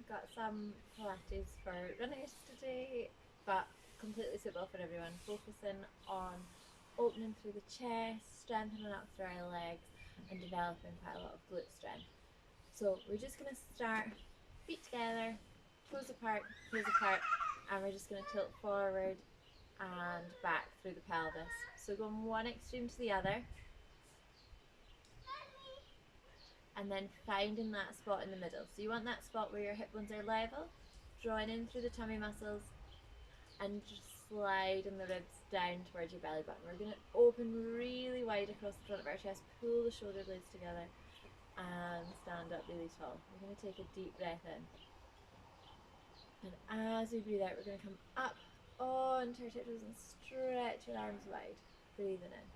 got some Pilates for runners today, but completely suitable for everyone. Focusing on opening through the chest, strengthening up through our legs, and developing quite a lot of glute strength. So we're just going to start feet together, toes apart, and we're just going to tilt forward and back through the pelvis. So going one extreme to the other, and then finding that spot in the middle. So you want that spot where your hip bones are level, drawing in through the tummy muscles, and just sliding the ribs down towards your belly button. We're going to open really wide across the front of our chest, pull the shoulder blades together, and stand up really tall. We're going to take a deep breath in. And as we breathe out, we're going to come up onto our tiptoes and stretch your arms wide. Breathing in.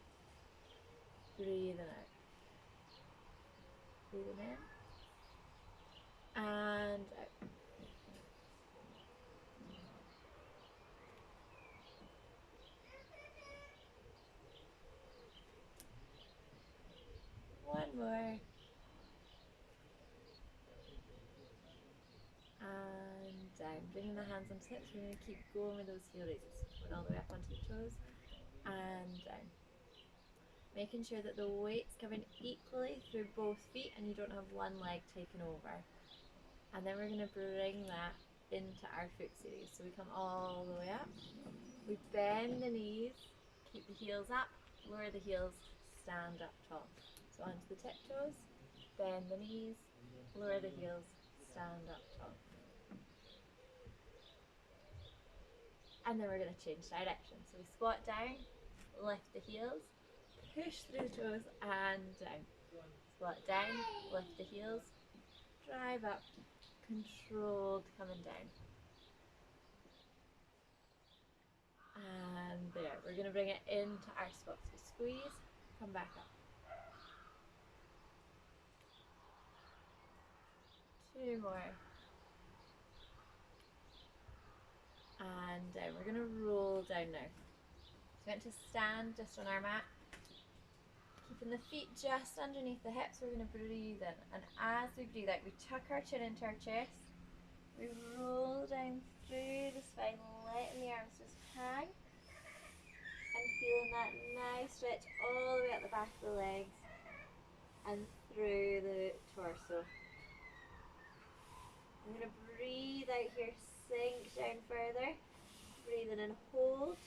Breathing out. Breathing in. And out. One more. And down. Bringing the hands onto hips. We're going to keep going with those heel raises. Going all the way up onto the toes. And down. Making sure that the weight's coming equally through both feet and you don't have one leg taken over. And then we're going to bring that into our foot series. So we come all the way up. We bend the knees, keep the heels up, lower the heels, stand up tall. So onto the tiptoes, bend the knees, lower the heels, stand up tall. And then we're going to change direction. So we squat down, lift the heels, push through the toes and down. Squat down, lift the heels, drive up, controlled coming down. And there, we're going to bring it into our squat. So squeeze, come back up. 2 more. And down. We're going to roll down now. So we're going to stand just on our mat. Keeping the feet just underneath the hips, we're going to breathe in. And as we breathe out, we tuck our chin into our chest. We roll down through the spine, letting the arms just hang. And feeling that nice stretch all the way up the back of the legs and through the torso. I'm going to breathe out here, sink down further. Breathing in, hold.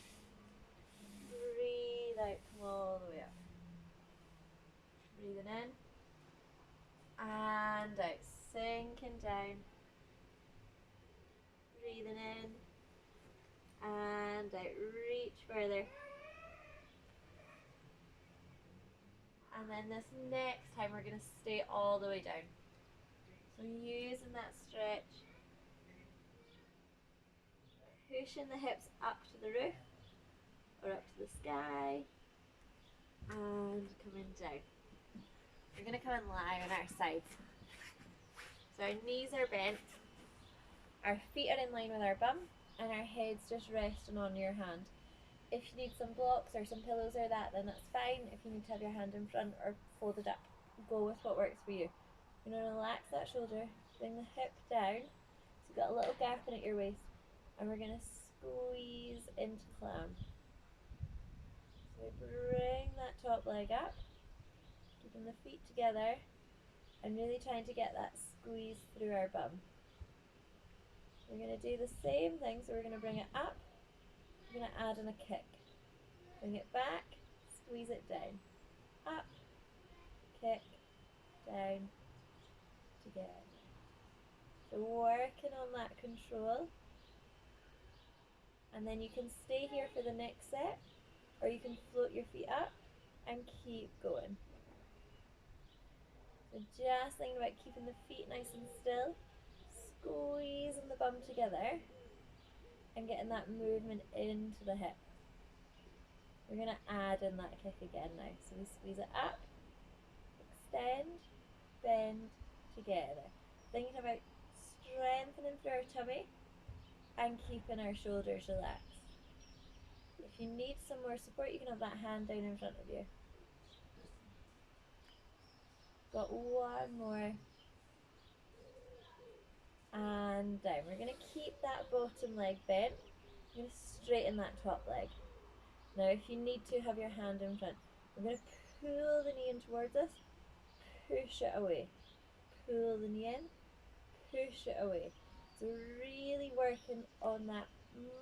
Breathe out, come all the way up. Breathing in and out, sinking down. Breathing in and out, reach further. And then this next time we're going to stay all the way down. So using that stretch, pushing the hips up to the roof or up to the sky and coming down. We're going to come and lie on our sides. So our knees are bent, our feet are in line with our bum and our head's just resting on your hand. If you need some blocks or some pillows or that, then that's fine. If you need to have your hand in front or folded up, go with what works for you. You're going to relax that shoulder, bring the hip down, so you've got a little gap in at your waist, and we're going to squeeze into clam. So bring that top leg up, keeping the feet together, and really trying to get that squeeze through our bum. We're going to do the same thing, so we're going to bring it up, we're going to add in a kick. Bring it back, squeeze it down, up, kick, down, together. So working on that control, and then you can stay here for the next set, or you can float your feet up and keep going. So just thinking about keeping the feet nice and still, squeezing the bum together and getting that movement into the hip. We're going to add in that kick again now. So we squeeze it up, extend, bend, together. Thinking about strengthening through our tummy and keeping our shoulders relaxed. If you need some more support, you can have that hand down in front of you. Got one more. And and down. We're going to keep that bottom leg bent. We're going to straighten that top leg. Now if you need to, have your hand in front. We're going to pull the knee in towards us, push it away. Pull the knee in, push it away. So really working on that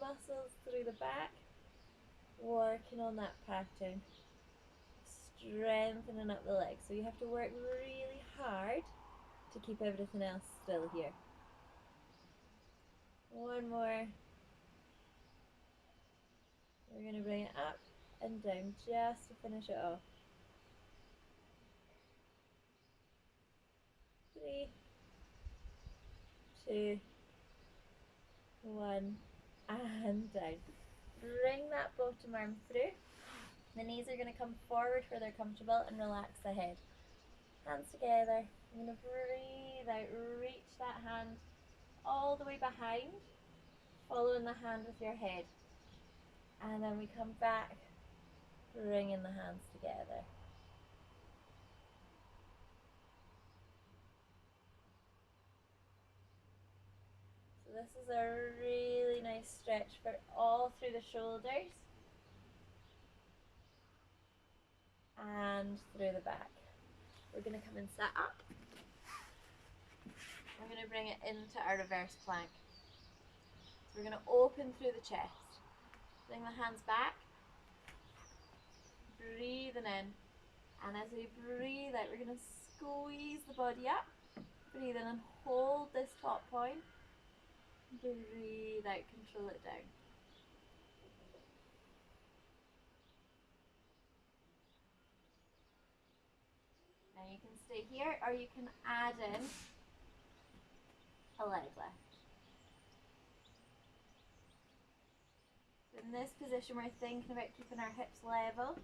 muscles through the back, working on that pattern, strengthening up the legs. So you have to work really hard to keep everything else still here. One more. We're going to bring it up and down just to finish it off. 3, 2, 1, and down. Bring that bottom arm through. The knees are going to come forward where they're comfortable and relax the head. Hands together. I'm going to breathe out, reach that hand all the way behind, following the hand with your head. And then we come back, bringing the hands together. So this is a really nice stretch for all through the shoulders and through the back. We're going to come and sit up. We're going to bring it into our reverse plank. So we're going to open through the chest. Bring the hands back. Breathing in. And as we breathe out, we're going to squeeze the body up. Breathe in and hold this top point. Breathe out, control it down. Now you can stay here or you can add in a leg lift. In this position we're thinking about keeping our hips level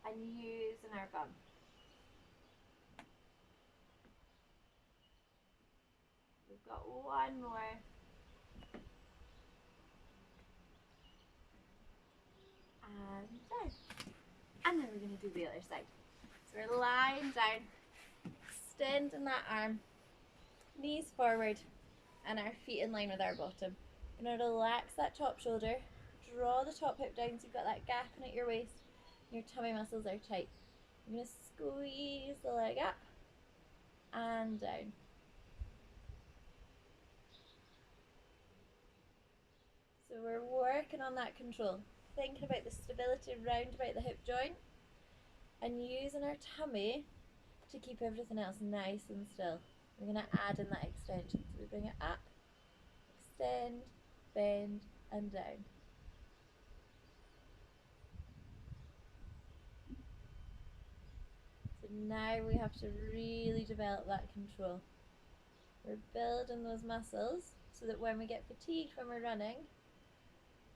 and using our bum. We've got one more. And down. And then we're going to do the other side. So we're lying down, extending that arm, knees forward, and our feet in line with our bottom. We're going to relax that top shoulder, draw the top hip down so you've got that gap in at your waist, and your tummy muscles are tight. You're going to squeeze the leg up and down. So we're working on that control, thinking about the stability round about the hip joint and using our tummy to keep everything else nice and still. We're going to add in that extension. So we bring it up, extend, bend and down. So now we have to really develop that control. We're building those muscles so that when we get fatigued when we're running,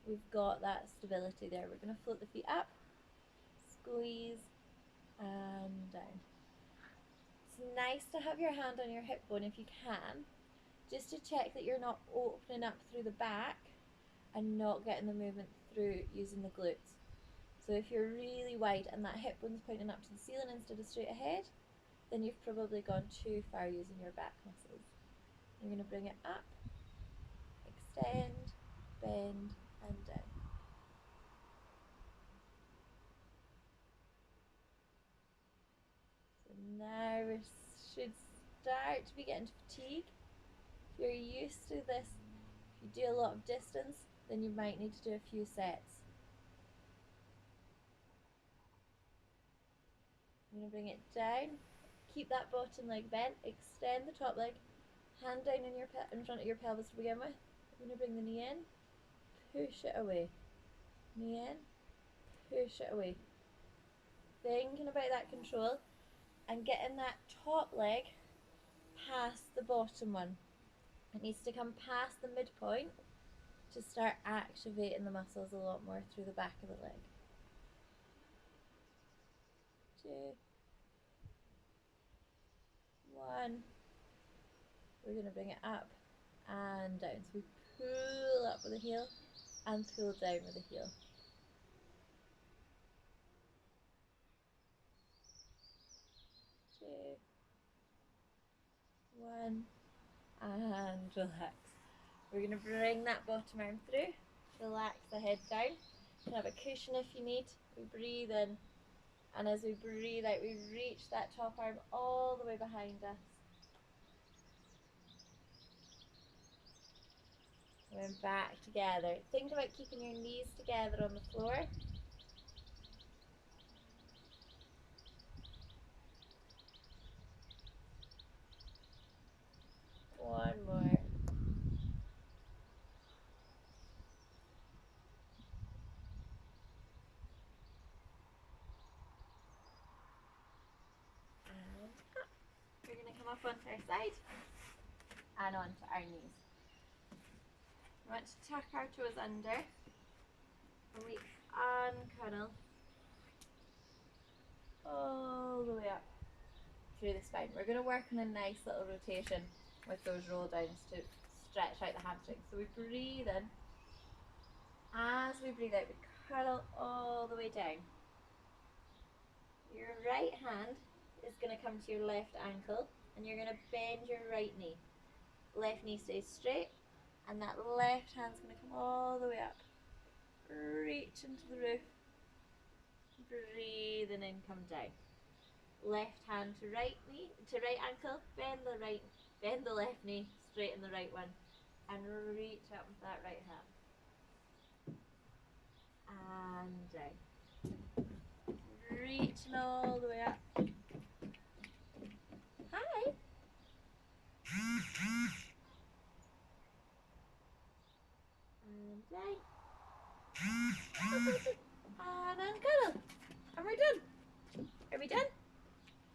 we've got that stability there. We're going to float the feet up, squeeze and down. It's nice to have your hand on your hip bone if you can, just to check that you're not opening up through the back and not getting the movement through using the glutes. So if you're really wide and that hip bone's pointing up to the ceiling instead of straight ahead, then you've probably gone too far using your back muscles. You're going to bring it up, extend, bend and down. So now we should start to be getting to fatigue. If you're used to this, if you do a lot of distance, then you might need to do a few sets. I'm going to bring it down, keep that bottom leg bent, extend the top leg, hand down in front of your pelvis to begin with. I'm going to bring the knee in, push it away, knee in, push it away. Thinking about that control and getting that top leg past the bottom one. It needs to come past the midpoint to start activating the muscles a lot more through the back of the leg. 2, 1. We're going to bring it up and down. So we pull up with the heel and pull down with the heel. 2, 1, and relax. We're going to bring that bottom arm through, relax the head down. You can have a cushion if you need. We breathe in, and as we breathe out, we reach that top arm all the way behind us. And back together. Think about keeping your knees together on the floor. One more. And up. We're going to come up onto our side and onto our knees. We want to tuck our toes under and we uncuddle all the way up through the spine. We're going to work on a nice little rotation with those roll downs to stretch out the hamstrings. So we breathe in. As we breathe out, we curl all the way down. Your right hand is going to come to your left ankle and you're going to bend your right knee. Left knee stays straight and that left hand's going to come all the way up. Reach into the roof. Breathing in, come down. Left hand to right knee, to right ankle, bend the left knee, straighten the right one, and reach up with that right hand. And down. Reaching all the way up.